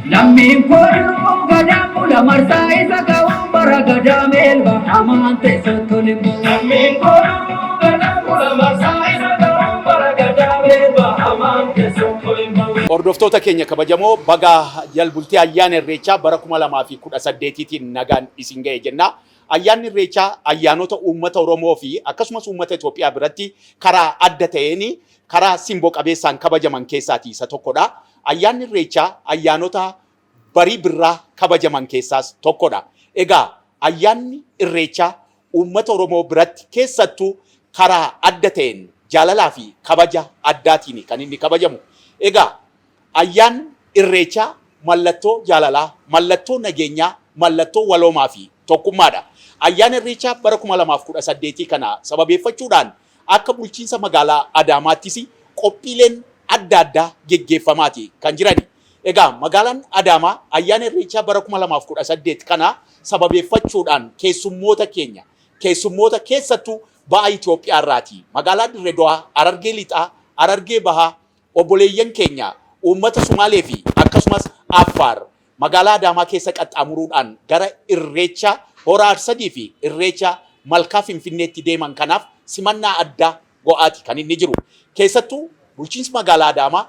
Lammin koyru gadamu la marsa isa kawun bara gadamel ba amante sotolimbo. Lammin koyru gadamu la marsa isa kawun bara gadamel ba amante sotolimbo. Hordoftoota keenya kabajamoo baga jalbultii ayyaana irreechaa bara 2018tiin nagaan isin ga'e jenna. Ayyaanni irreechaa ayyaanota uummata Oromoo fi akkasumas uummata Itoophiyaa biratti karaa adda ta'een karaa simboo qabeessaan kabajaman keessaati isa tokkodha. Ayyaanni irreechaa ayyaanota barii birraa kabajaman keessaas tokkodha. Egaa ayyaanni irreechaa uummata Oromoo biratti keessattuu karaa adda ta'een jaalalaa fi kabaja addaatiin kan inni kabajamu. Egaa ayyaanni irreechaa mallattoo jaalalaa, mallattoo nageenyaa, mallattoo waloomaa fi tokkummaadha. Ayyaana irreechaa bara 2018 kana sababeeffachuudhaan akka bulchiinsa magaalaa Adaamaattis qophiileen adda addaa geggeeffamaati kan jirani. Egaa magaalaan Adaamaa ayyaana irreechaa bara 2018 kana sababeeffachuudhaan keessummoota keessattuu ba'a Itoophiyaa irraati. Magaalaa Dirree Dawaa, Harargee Lixaa, Harargee Bahaa, obboleeyyan keenya uummata Sumaalee fi akkasumas Affaar magaalaa Adaamaa keessa qaxxaamuruudhaan gara irreecha hora Arsadii fi irreecha malkaa Finfinneetti deeman kanaaf simannaa addaa go'aati kan inni jiru. Keessattuu bulchiinsi magaalaa Adaamaa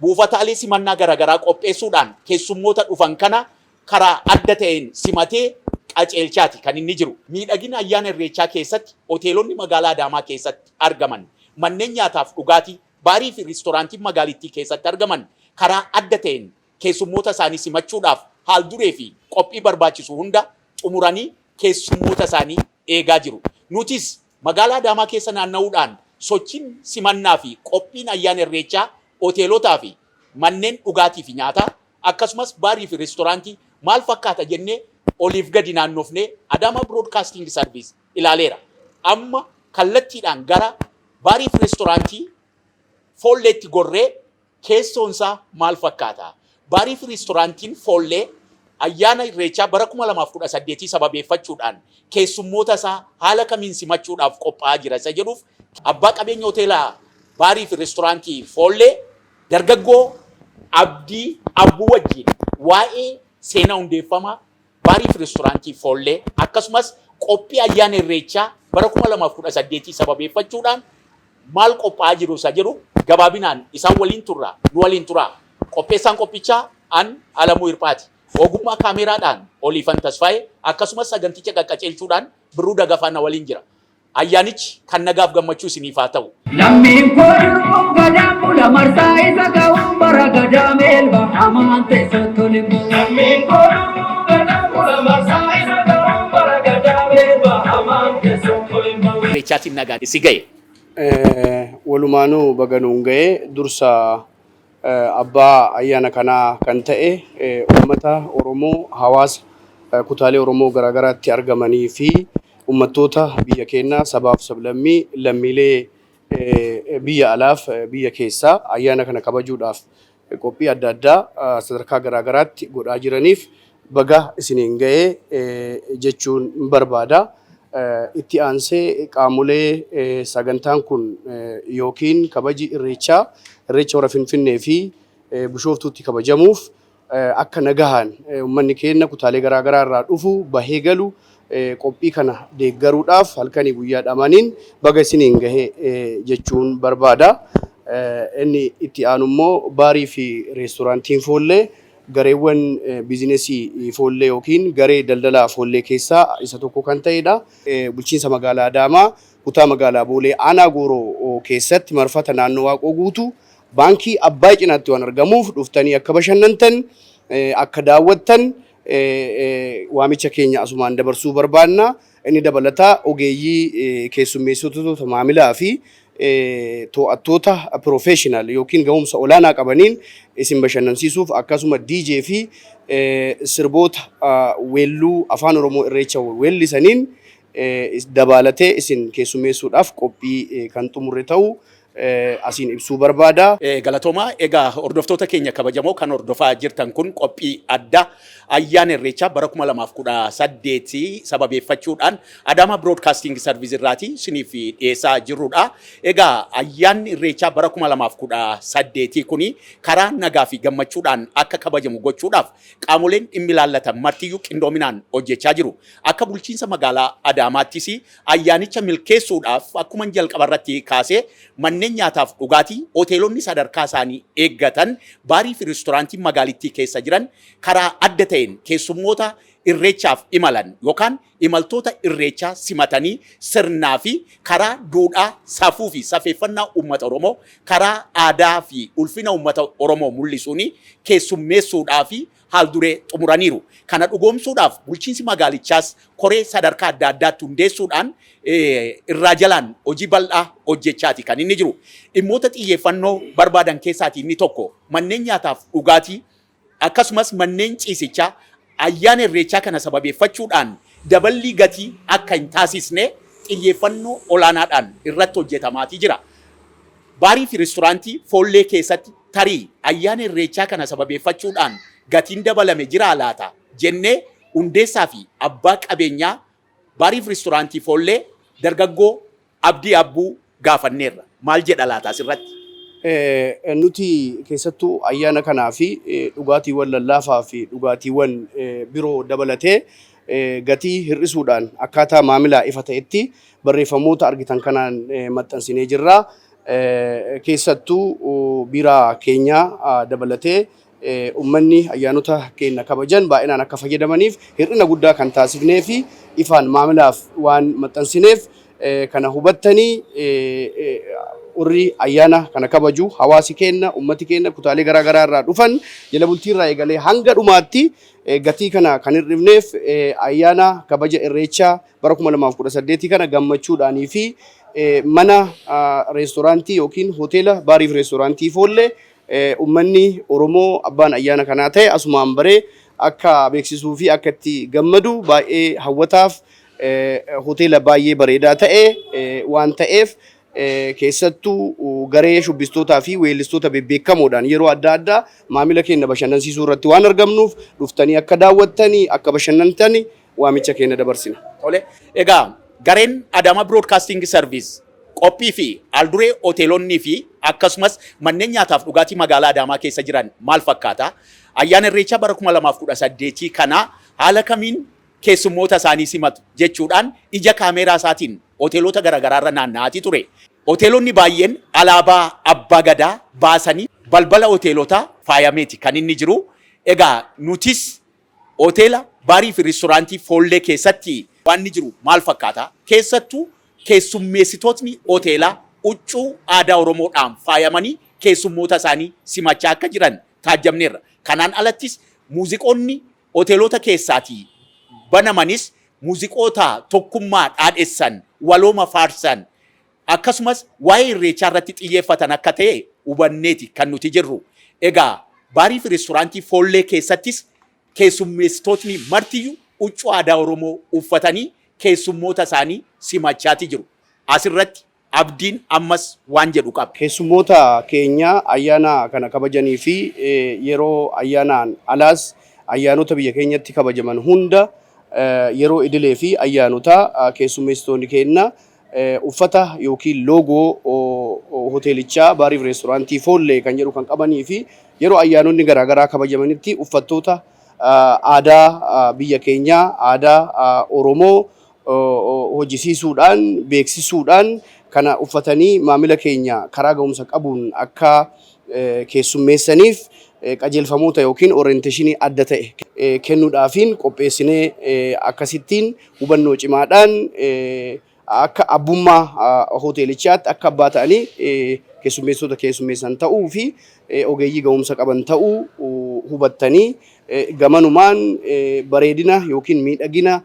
buufataalee simannaa garaagaraa qopheessuudhaan keessummoota dhufan kana karaa adda ta'een simatee qaceelchaati kan inni jiru. Miidhagina ayyaana irreechaa keessatti hoteelonni magaalaa Adaamaa keessatti argaman, manneen nyaataaf dhugaatii, baarii fi riistooraantiin magaalittii keessatti argaman karaa adda ta'een keessummoota isaanii simachuudhaaf haal duree fi qophii barbaachisu hunda xumuranii keessummoota isaanii eegaa jiru. Nutis magaalaa Adaamaa keessa naanna'uudhaan sochiin simannaa fi qophiin ayyaana irreechaa hoteelotaa fi manneen dhugaatii fi nyaataa akkasumas baarii fi riistooraantii maal fakkaata jennee oliif gadi naannofnee Adaamaa Broadcasting Service ilaaleera. Amma kallattiidhaan gara baarii fi riistooraantii Foolleetti gorree keessoonsaa maal fakkaata? Baarii fi riistooraantiin Foollee ayyaana irreechaa bara 2018 sababeeffachuudhaan keessummoota isaa haala kamiin simachuudhaaf qophaa'aa jira isa jedhuuf abbaa qabeenya hoteelaa baarii fi riistooraantii Foollee dargaggoo Abdii Abbuu wajjin waa'ee seenaa hundeeffamaa baarii fi riistooraantii Foollee akkasumas qophii ayyaana irreechaa bara 2018 sababeeffachuudhaan maal qophaa'aa jiru isa jedhu gabaabinaan isaan waliin turra, nu waliin tura. Qopheessaan qophichaa an Alamuu Hirphaati. Ogummaa kaameraadhaan Oliifan Tasfaayee akkasumas saganticha qaqqaceelchuudhaan Birruu Dagafaa waliin jira. Ayyaanichi kan nagaaf gammachuu isiniif haa ta'u. Lammiin koyru gadamu la marsa isa kawun bara gadamel ba amante sotolimbo. Lammiin koyru gadamu la marsa isa kawun bara gadamel ba amante sotolimbo. Irreechaatiin nagaan isi ga'e. Walumaanuu baganuun ga'e dursa abbaa ayyaana kanaa kan ta'e uummata Oromoo hawaasa kutaalee Oromoo garaagaraatti argamanii fi uummattoota biyya keenyaa sabaaf sablammii lammiilee biyya alaaf biyya keessaa ayyaana kana kabajuudhaaf qophii adda addaa sadarkaa garaagaraatti godhaa jiraniif baga isiniin ga'e jechuun barbaada. Itti aansee qaamolee sagantaan kun yookiin kabaji irreechaa hora Finfinnee fi Bishooftuutti kabajamuuf akka nagahaan uummanni keenya kutaalee garaagaraa irraa dhufu bahee galu qophii kana deeggaruudhaaf halkanii guyyaa dhamaniin baga isiniin gahee jechuun barbaada. Inni itti aanu immoo baarii fi reestooraantiin Foollee gareewwan biizinesii Foollee yookiin garee daldalaa Foollee keessaa isa tokko kan ta'edha. Bulchiinsa magaalaa Adaamaa kutaa magaalaa Boolee aanaa Gooroo keessatti marfata naannoo Waaqoo guutuu baankii Abbaay cinaatti waan argamuuf dhuftanii akka bashannantan akka daawwattan waamicha keenya asumaan dabarsuu barbaanna. Inni dabalataa ogeeyyii keessummeessitoota maamilaa fi to'attoota professional yookiin gahumsa olaanaa qabaniin isin bashannansiisuuf akkasuma DJ fi sirboota weelluu afaan Oromoo irreecha weellisaniin dabalatee isin keessummeessuudhaaf qophii kan xumurre ta'u asiin ibsuu barbaada. Galatooma egaa hordoftoota keenya kabajamoo kan hordofaa jirtan kun qophii adda ayyaana Irreechaa bara 2018 sababeeffachuudhaan Adama Broadcasting Service irraati isiniif dhiyeessaa jirrudha. Egaa ayyaanni Irreechaa bara 2018 kuni karaa nagaa fi gammachuudhaan akka kabajamu gochuudhaaf qaamoleen dhimmi ilaallatan martiyyuu qindoominaan hojjechaa jiru. Akka bulchiinsa magaalaa Adaamaattis ayyaanicha milkeessuudhaaf akkuma jalqaba irratti kaasee manneen nyaataaf dhugaatii hoteelonni sadarkaa isaanii eeggatan baarii fi reestooraantiin magaalittii keessa jiran karaa adda ta'een keessummoota irreechaaf imalan yookaan imaltoota irreechaa simatanii sirnaa fi karaa duudhaa safuu fi safeeffannaa uummata Oromoo karaa aadaa fi ulfina uummata Oromoo mul'isuun keessummeessuudhaa fi haal duree xumuraniiru. Kana dhugoomsuudhaaf bulchiinsi magaalichaas koree sadarkaa adda addaatti hundeessuudhaan irraa jalaan hojii bal'aa hojjechaati kan inni jiru. Dhimmoota xiyyeeffannoo barbaadan keessaati inni tokko manneen nyaataaf dhugaatii akkasumas manneen ciisichaa ayyaana Irreechaa kana sababeeffachuudhaan daballii gatii akka hin taasisne xiyyeeffannoo olaanaadhaan irratti hojjetamaatii jira. Baarii fi reestooraantii foollee keessatti tarii ayyaana Irreechaa kana sababeeffachuudhaan gatiin dabalame jira laata jennee hundeessaa fi abbaa qabeenyaa baarii fi reestooraantii foollee dargaggoo Abdii Abbuu gaafanneerra. Maal jedha laata asirratti? Nuti keessattuu ayyaana kanaa fi dhugaatiiwwan lallaafaa fi dhugaatiiwwan biroo dabalatee gatii hir'isuudhaan akkaataa maamilaa ifa ta'etti barreeffamoota argitan kanaan maxxansinee jirra. Keessattuu biiraa keenyaa dabalatee ummanni ayyaanota keenya kabajan baay'inaan akka fayyadamaniif hir'ina guddaa kan taasifnee fi ifaan maamilaaf waan maxxansineef kana hubattanii urri ayyaana kana kabaju hawaasi keenya ummati keenya kutaalee garaa garaa irraa dhufan jala bultii irraa eegalee hanga dhumaatti gatii kana kan hir'ifneef ayyaana kabaja Irreechaa bara 2018 kana gammachuudhaanii fi mana reestooraantii yookiin hoteela baarii fi reestooraantii foollee ummanni Oromoo abbaan ayyaana kanaa ta'e asumaan baree akka beeksisuu fi akka itti gammadu baay'ee hawwataaf hoteela baay'ee bareedaa ta'e waan ta'eef keessattuu garee shubbistootaa fi weellistoota bebbeekamoodhaan yeroo adda addaa maamila keenya bashannansiisuu irratti waan argamnuuf dhuftanii akka daawwattanii akka bashannantanii waamicha keenya dabarsina. Tole egaa gareen Adama Broadcasting Service qophii fi alduree hoteelonni fi akkasumas manneen nyaataaf dhugaatii magaalaa Adaamaa keessa jiran maal fakkaata? Ayyaana Irreechaa bara 2018 kana haala kamiin keessummoota isaanii simatu jechuudhaan ija kaameeraa isaatiin hoteelota garaagaraa irra naanna'atii ture. Hoteelonni baay'een alaabaa abbaa gadaa baasanii balbala hoteelotaa faayameeti kan inni jiru. Egaa nutis hoteela baarii fi reestooraantii foollee keessatti waan jiru maal fakkaata? Keessattuu keessummeessitootni hoteelaa huccuu aadaa Oromoodhaan faayamanii keessummoota isaanii simachaa akka jiran taajjabneerra. Kanaan alattis muuziqoonni hoteelota keessaatii banamanis muuziqoota tokkummaa dhaadheessan walooma faarsan akkasumas waa'ee Irreechaa irratti xiyyeeffatan akka ta'e hubanneeti kan nuti jirru. Egaa baarii fi reestooraantii foollee keessattis keessummeessitootni martiyyuu huccuu aadaa Oromoo uffatanii keessummoota isaanii simachaatii jiru. Asirratti Abdiin ammas waan jedhu qaba. Keessummoota keenya ayyaana kana kabajanii fi yeroo ayyaanaan alaas ayyaanota biyya keenyatti kabajaman hunda yeroo idilee fi ayyaanota keessummeessitoonni keenya uffata yookiin loogoo hoteelichaa baarii fi reestooraantii foollee kan jedhu kan qabanii fi yeroo ayyaanonni garaa garaa kabajamanitti uffattoota aadaa biyya keenyaa aadaa Oromoo hojjisiisuudhaan beeksisuudhaan kana uffatanii maamila keenya karaa ga'umsa qabuun akka keessummeessaniif qajeelfamoota yookiin orienteeshinii adda ta'e kennuudhaafiin qopheessinee akkasittiin hubannoo cimaadhaan akka abbummaa hoteelichaatti akka abbaa ta'anii keessummeessota keessummeessan ta'uu fi ogeeyyii ga'umsa qaban ta'uu hubattanii gamanumaan bareedina yookiin miidhagina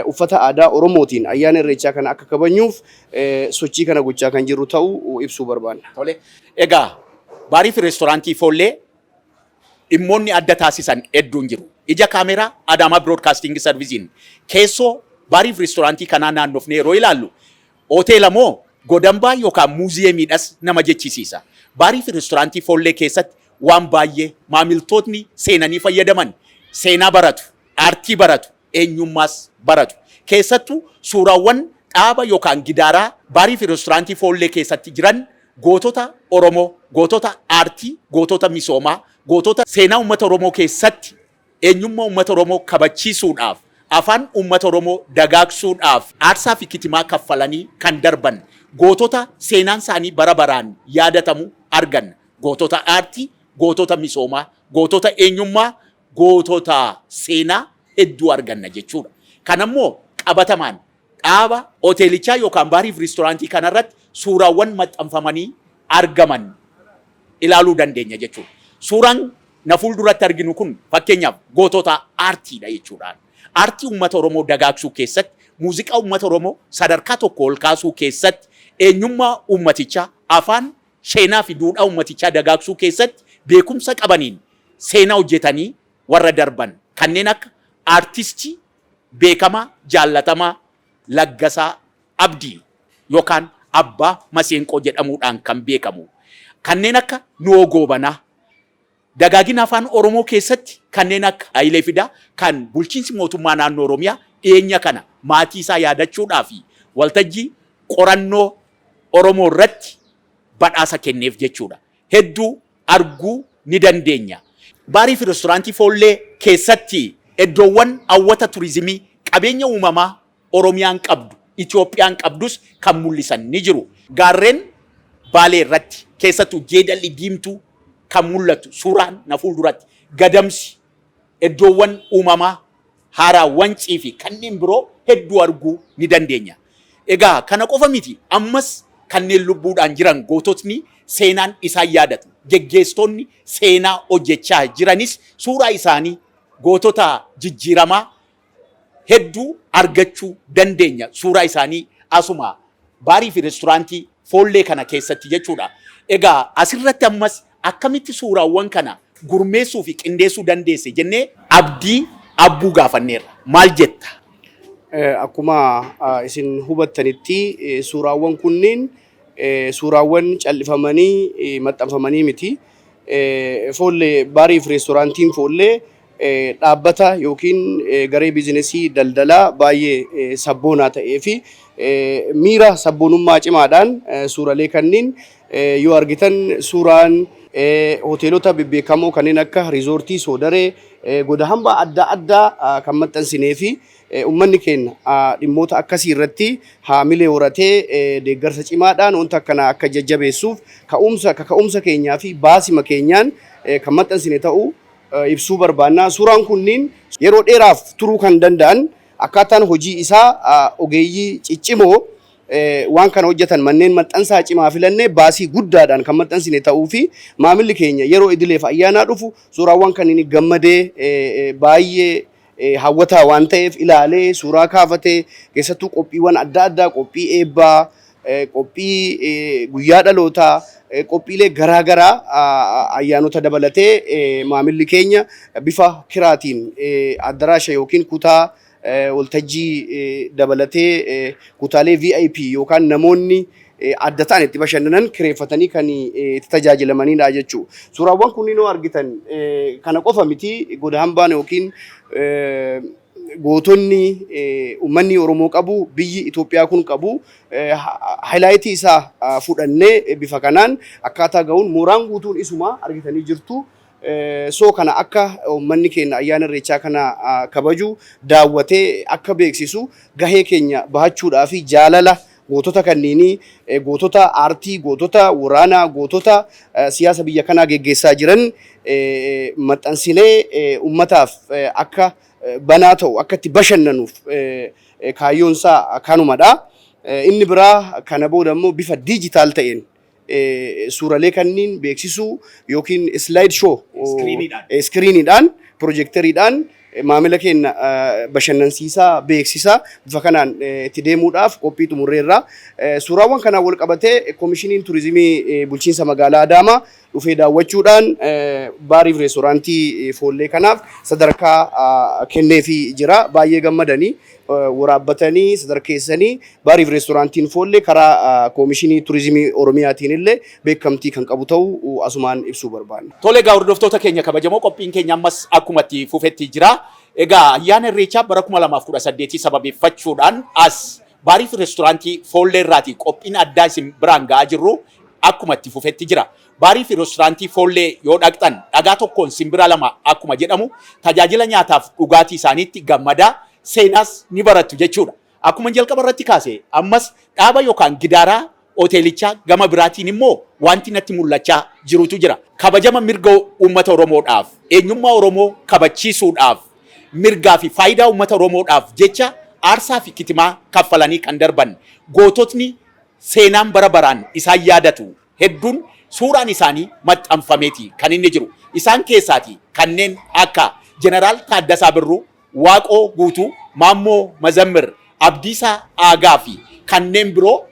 uffata aadaa Oromootiin ayyaana Irreechaa kana akka kabajnuuf sochii kana gochaa kan jirru ta'uu ibsuu barbaanna. Tole. Egaa baarii fi reestooraantii foollee dhimmoonni adda taasisan hedduun jiru. Ija kaameeraa Adama Broadcasting Service'n keessoo baarii fi reestooraantii kanaa naannofnee yeroo ilaallu hoteela moo godambaa yookaan muuziyeemiidhas nama jechisiisa. Baarii fi reestooraantii Foollee keessatti waan baay'ee maamiltootni seenanii fayyadaman, seenaa baratu, aartii baratu, eenyummaas baratu. Keessattuu suuraawwan dhaaba yookaan gidaaraa baarii fi reestooraantii Foollee keessatti jiran gootota Oromoo, gootota aartii, gootota misoomaa, gootota seenaa uummata Oromoo keessatti eenyummaa uummata Oromoo kabachiisuudhaaf, afaan uummata Oromoo dagaagsuudhaaf aarsaa fi kitimaa kaffalanii kan darban gootota seenaan isaanii bara baraan yaadatamu arganna. Gootota aartii, gootota misoomaa, gootota eenyummaa, gootota seenaa hedduu arganna jechuudha. Kanammoo qabatamaan dhaaba hoteelichaa yookaan baarii fi reestooraantii kanarratti suuraawwan maxxanfamanii argaman ilaaluu dandeenya jechuudha. Suuraan na fuulduratti arginu kun fakkeenyaaf gootota aartiidha jechuudha. Aartii uummata Oromoo dagaagsuu keessatti, muuziqaa uummata Oromoo sadarkaa tokko ol kaasuu keessatti, eenyummaa uummatichaa, afaan, seenaa fi duudhaa uummatichaa dagaagsuu keessatti beekumsa qabaniin seenaa hojjetanii warra darban kanneen akka aartistii beekamaa jaallatamaa Laggasaa Abdii yookaan Abbaa Maseenqoo jedhamuudhaan kan beekamu. Kanneen akka Nuwoo Goobanaa, dagaagina afaan Oromoo keessatti kanneen akka Hayilee Fidaa kan bulchiinsi mootummaa naannoo Oromiyaa dhiyeenya kana maatii isaa yaadachuudhaa fi waltajjii qorannoo Oromoo irratti badhaasa kenneef jechuudha. Hedduu arguu ni dandeenya. Baarii fi reestooraantii Foollee keessatti iddoowwan hawwata turizimii qabeenya uumamaa Oromiyaan qabdu, Itoophiyaan qabdus kan mul'isan ni jiru. Gaarreen Baalee irratti keessattuu Jeedalli Diimtuu kan mul'atu suuraan na fuulduratti, Gadamsi, iddoowwan uumamaa haaraa Wancii fi kanneen biroo hedduu arguu ni dandeenya. Egaa kana qofa miti, ammas kanneen lubbuudhaan jiran goototni seenaan isaan yaadatu, geggeessitoonni seenaa hojjechaa jiranis suuraa isaanii gootota jijjiiramaa hedduu argachuu dandeenya. Suuraa isaanii asuma baarii fi reestooraantii Foollee kana keessatti jechuudha. Egaa asirratti ammas akkamitti suuraawwan kana gurmeessuu fi qindeessuu dandeesse jennee Abdii Abbuu gaafanneerra. Maal jetta? Akkuma isin hubattanitti suuraawwan kunniin suuraawwan callifamanii maxxanfamanii miti. Foollee baarii fi reestooraantiin Foollee dhaabbata yookiin garee biizinesii daldalaa baay'ee sabboonaa ta'ee fi miira sabboonummaa cimaadhaan suuraalee kanneen yoo argitan suuraan hoteelota bebbeekamoo kanneen akka riizoortii Soodaree, goda hambaa adda addaa kan maxxansinee fi uummanni keenya dhimmoota akkasii irratti haamilee horatee deeggarsa cimaadhaan wanta akkana akka jajjabeessuuf ka'umsa keenyaa fi baasima keenyaan kan maxxansine ta'uu ibsuu barbaanna. Suuraan kunniin yeroo dheeraaf turuu kan danda'an akkaataan hojii isaa ogeeyyii ciccimoo waan kana hojjetan manneen maxxansaa cimaa filannee baasii guddaadhaan kan maxxansine ta'uu fi maamilli keenya yeroo idileef ayyaanaa dhufu suuraawwan kanneen gammadee baay'ee hawwataa waan ta'eef ilaalee suuraa kaafatee keessattuu qophiiwwan adda addaa qophii eebbaa, qophii guyyaa dhalootaa, qophiilee garaagaraa ayyaanota dabalatee maamilli keenya bifa kiraatiin addaraasha yookiin kutaa waltajjii dabalatee kutaalee VIP yookaan namoonni adda ta'an itti bashannanan kireeffatanii kan itti tajaajilamanidha jechuudha. Suuraawwan kunniin yoo argitan kana qofa miti, goda hambaan yookiin gootonni uummanni Oromoo qabu, biyyi Itoophiyaa kun qabu haayilaayitii isaa fudhannee bifa kanaan akkaataa ga'uun mooraan guutuun isuma argitanii jirtu. So kana akka uummanni keenya ayyaana irreechaa kana kabaju daawwatee akka beeksisu gahee keenya bahachuudhaa fi jaalala gootota kanneenii, gootota aartii, gootota waraanaa, gootota siyaasa biyya kanaa geggeessaa jiran maxxansinee uummataaf akka banaa ta'u, akka itti bashannanuuf kaayyoon isaa kanumadha. Inni biraa kana booda immoo bifa diijitaal ta'een suuraalee kanneen beeksisuu yookiin slide show iskiriiniidhaan pirojekteriidhaan maamila keenya bashannansiisaa beeksisaa bifa kanaan itti deemuudhaaf qophii xumurreerra. Suuraawwan kanaan wal qabatee koomishiniin turizimii bulchiinsa magaalaa Adaamaa dhufee daawwachuudhaan baariif reestooraantii foollee kanaaf sadarkaa kenneefii jira. Baay'ee gammadanii waraabbatanii sadarkeessanii baariif reestooraantiin foollee karaa koomishinii turizimii Oromiyaatiin illee beekamtii kan qabu ta'uu asumaan ibsuu barbaanna. Tole egaa hordoftoota keenya kabajamoo qophiin keenya ammas akkuma itti fufetti jira. Egaa ayyaana Irreechaa bara 2018 sababeeffachuudhaan as baariif reestooraantii foollee irraati qophiin addaa isin biraan ga'aa jirru akkuma itti fufetti jira. Baariif reestooraantii foollee yoo dhaqxan dhagaa tokkoon simbira lama akkuma jedhamu tajaajila nyaataaf dhugaatii isaaniitti gammadaa seenaas ni barattu jechuudha. Akkuma jalqaba irratti kaase ammas dhaaba yookaan gidaaraa hoteelichaa gama biraatiin immoo wanti natti mul'achaa jirutu jira. Kabajama mirga uummata Oromoodhaaf, eenyummaa Oromoo kabachiisuudhaaf, mirgaa fi faayidaa uummata Oromoodhaaf jecha aarsaa fi kitimaa kaffalanii kan darban goototni seenaan bara baraan isaan yaadatu hedduun suuraan isaanii maxxanfameeti kan inni jiru. Isaan keessaati kanneen akka Jeneraal Taaddasaa Birruu, Waaqoo Guutuu, Maammoo Mazammir, Abdiisaa Aagaa fi kanneen biroo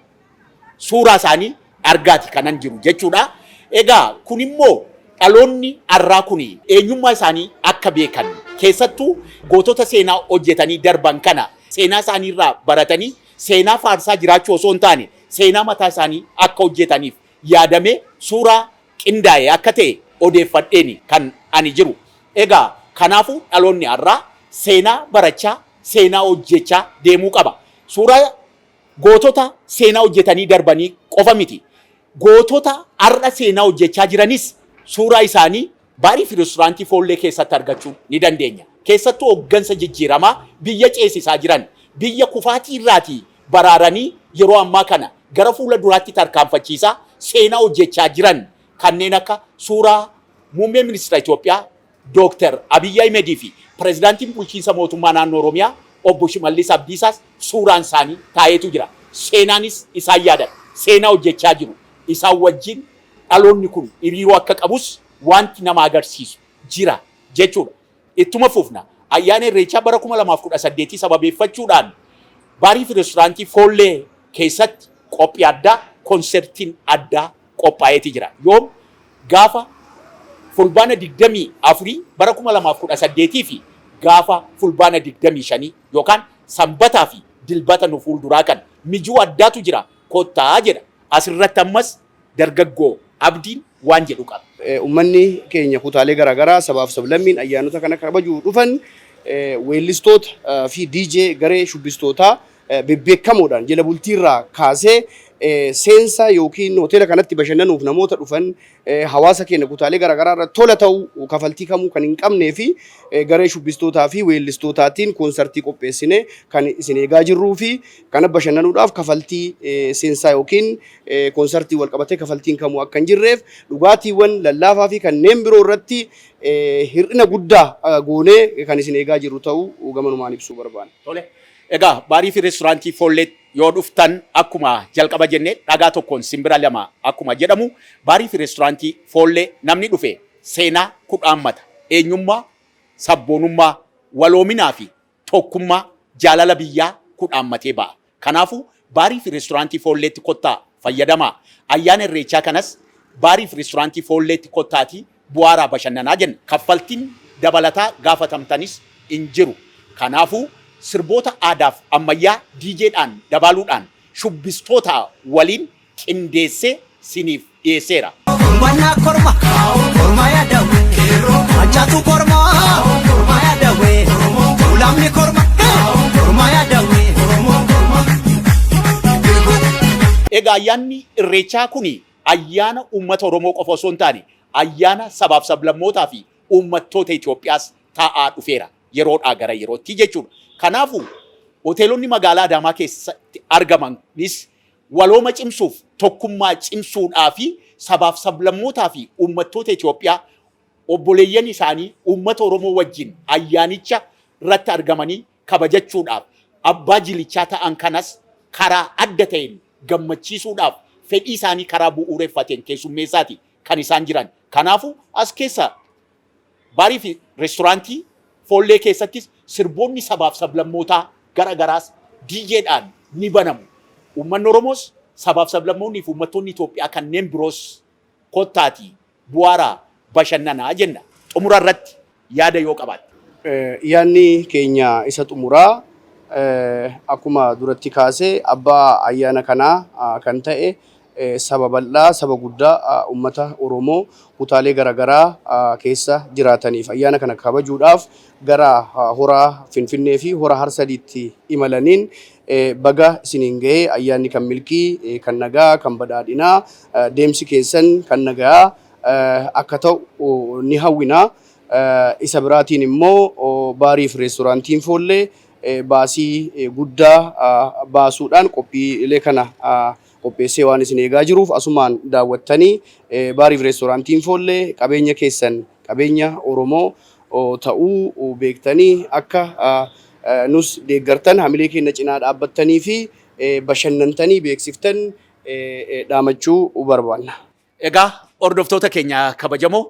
suuraa isaanii argaati kanan jiru jechuudha. Egaa kun immoo dhaloonni har'aa kun eenyummaa isaanii akka beekan keessattuu gootota seenaa hojjetanii darban kana seenaa isaanii irraa baratanii seenaa faarsaa jiraachuu osoo hin taane seenaa mataa isaanii akka hojjetaniif yaadamee suuraa qindaa'e akka ta'e odeeffadheeni kan ani jiru. Egaa kanaafuu dhaloonni har'aa seenaa barachaa seenaa hojjechaa deemuu qaba. Suuraa gootota seenaa hojjetanii darbanii qofa miti. Gootota har'a seenaa hojjechaa jiranis suuraa isaanii baariif reestooraantii foollee keessatti argachuu ni dandeenya. Keessattuu hooggansa jijjiiramaa biyya ceesisaa jiran, biyya kufaatii irraatii baraaranii yeroo ammaa kana gara fuula duraatti tarkaanfachiisaa seenaa hojjechaa jiran kanneen akka suuraa muummee ministeera Itoophiyaa Dr. Abiy Ahmed fi pirezidaantiin bulchiinsa mootummaa naannoo Oromiyaa obbo Shimallis Abdiisaas suuraan isaanii taa'eetu jira. Seenaanis isaan yaadan, seenaa hojjechaa jiru. Isaan wajjin dhaloonni kun hiriiroo akka qabus wanti nama agarsiisu jira jechuudha. Ittuma fufna ayyaana Irreechaa bara 2018 sababeeffachuudhaan baariif reestooraantii foollee keessatti qophii addaa konsertiin addaa qophaa'eeti jira. Yoom gaafa fulbaana 24 bara 2018 fi gaafa fulbaana 25 yookaan sanbataa fi dilbata nu fuulduraa kan mijuu addaatu jira kottaa jedha. Asirratti ammas dargaggoo Abdiin waan jedhu qaba. Uummanni keenya kutaalee garaagaraa sabaaf sablammiin ayyaanota kana kabajuu dhufan weellistoota fi DJ garee shubbistootaa bebbeekamoodhaan jala bultiirraa kaasee seensa yookiin hoteela kanatti bashannanuuf namoota dhufan hawaasa keenya kutaalee garaagaraa irratti tola ta'u kafaltii kamuu kan hin qabnee fi garee shubbistootaa fi weellistootaatiin koonsartii qopheessine kan isin eegaa jirruu fi kana bashannanuudhaaf kafaltii seensaa yookiin koonsartii wal qabatee kafaltiin kamuu akka hin jirreef dhugaatiiwwan lallaafaa fi kanneen biroo irratti hir'ina guddaa goonee kan isin eegaa jirru ta'uu gamanumaan ibsuu barbaanna. Tole. Egaa baariif reestooraantii foollee yoo dhuftan akkuma jalqaba jennee dhagaa tokkoon simbira lama akkuma jedhamu baariif reestooraantii foollee namni dhufe seenaa kudhaammata eenyummaa sabboonummaa waloominaa fi tokkummaa jaalala biyyaa kudhaammatee ba'a. Kanaafuu baariif reestooraantii foolleetti kottaa fayyadamaa. Ayyaana Irreechaa kanas baariif reestooraantii foolleetti kottaatii bu'aaraa bashannanaa jenna. Kaffaltiin dabalataa gaafatamtanis hin jiru. Kanaafuu sirboota aadaaf ammayyaa DJdhaan dabaluudhaan shubbistoota waliin qindeessee siniif dhiyeesseera. Korma korma yaadawe achaatu korma yaadawe ulamni korma yaadawe. Egaa ayyaanni Irreechaa kuni ayyaana uummata Oromoo qofa osoo hin taane ayyaana sabaaf sablammootaa fi uummattoota Itoophiyaas ta'aa dhufeera yeroodhaa gara yerootti jechuudha. Kanaafuu hoteelonni magaalaa Adaamaa keessatti argamanis walooma cimsuuf tokkummaa cimsuudhaa fi sabaaf sablammootaa fi uummattoota Itoophiyaa obboleeyyan isaanii uummata Oromoo wajjin ayyaanicha irratti argamanii kabajachuudhaaf abbaa jilichaa ta'an kanas karaa adda ta'een gammachiisuudhaaf fedhii isaanii karaa bu'uureffateen keessummeessaati kan isaan jiran. Kanaafuu as keessa baariif reestooraantii foollee keessattis sirboonni sabaaf sablammootaa garagaraas DJdhaan ni banamu. Uummanni Oromoos sabaaf sablammoonnii fi uummattoonni Itoophiyaa kanneen biroos kottaatii bu'aaraa bashannanaa jenna. Xumura irratti yaada yoo qabaatte. Yaanni keenya isa xumuraa akkuma duratti kaasee abbaa ayyaana kanaa kan ta'e saba bal'aa saba guddaa uummata Oromoo kutaalee garaagaraa keessa jiraataniif ayyaana kana kabajuudhaaf gara hora Finfinnee fi hora Harsadiitti imalaniin baga isiniin gahee ayyaanni kan milkii kan nagaa kan badhaadhinaa deemsi keessan kan nagaa akka ta'u ni hawwina. Isa biraatiin immoo baarii fi reestooraantiin Foollee baasii guddaa baasuudhaan qophiilee kana qopheessee waan isin eegaa jiruuf asumaan daawwattanii baarii fi reestooraantiin Foollee qabeenya keessan qabeenya Oromoo ta'uu beektanii akka nus deeggartan hamilee keenya cinaa dhaabbattanii fi bashannantanii beeksiftan dhaamachuu barbaanna. Egaa hordoftoota keenya kabajamoo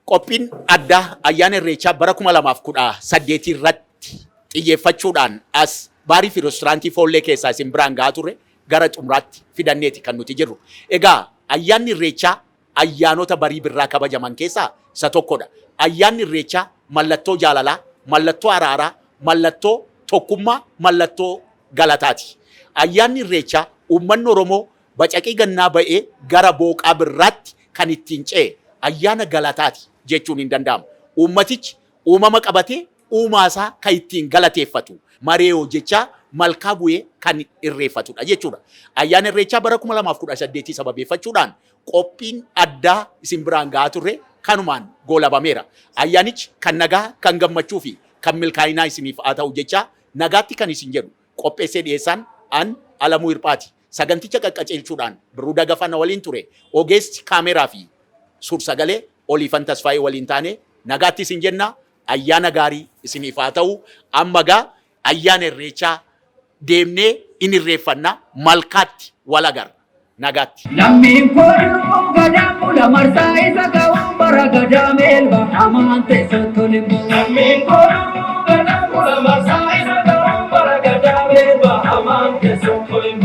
qophiin addaa ayyaana Irreechaa bara 2018 irratti xiyyeeffachuudhaan as baarii fi reestooraantii Foollee keessaa isin biraan gahaa turre gara xumuraatti fidanneeti kan nuti jirru. Egaa ayyaanni Irreechaa ayyaanota barii birraa kabajaman keessaa isa tokkodha. Ayyaanni Irreechaa mallattoo jaalalaa, mallattoo araaraa, mallattoo tokkummaa, mallattoo galataati. Ayyaanni Irreechaa uummanni Oromoo bacaqii gannaa ba'ee gara booqaa birraatti kan ittiin ce'e ayyaana galataati jechuun hin danda'amu. Uummatichi uumama qabatee uumaasaa kan ittiin galateeffatu mareeyoo jechaa malkaa bu'ee kan irreeffatudha jechuudha. Ayyaana Irreechaa bara 2018 sababeeffachuudhaan qophiin addaa isin biraan gahaa turre kanumaan goolabameera. Ayyaanichi kan nagaa, kan gammachuu fi kan milkaa'inaa isiniif haa ta'u jechaa nagaatti kan isin jedhu qopheessee dhiyeessaan an Alamuu Hirphaati. Saganticha qaqqaceelchuudhaan Birruu Dagafaa waliin ture. Ogeessi kaameraa fi suur-sagalee Oliifan Tasfaayee waliin taane nagaatti isin jenna. Ayyaana gaarii isiniif haa ta'u. Amma gaa ayyaana Irreechaa deemnee in irreeffannaa malkaatti wal agarra. Nagaatti. Lammiin kooluu gadaa mula marsaa isa ga'uun bara gadaa meelba hamaan teessoo limbu. Lammiin kooluu gadaa mula marsaa isa ga'uun bara gadaa meelba hamaan teessoo limbu.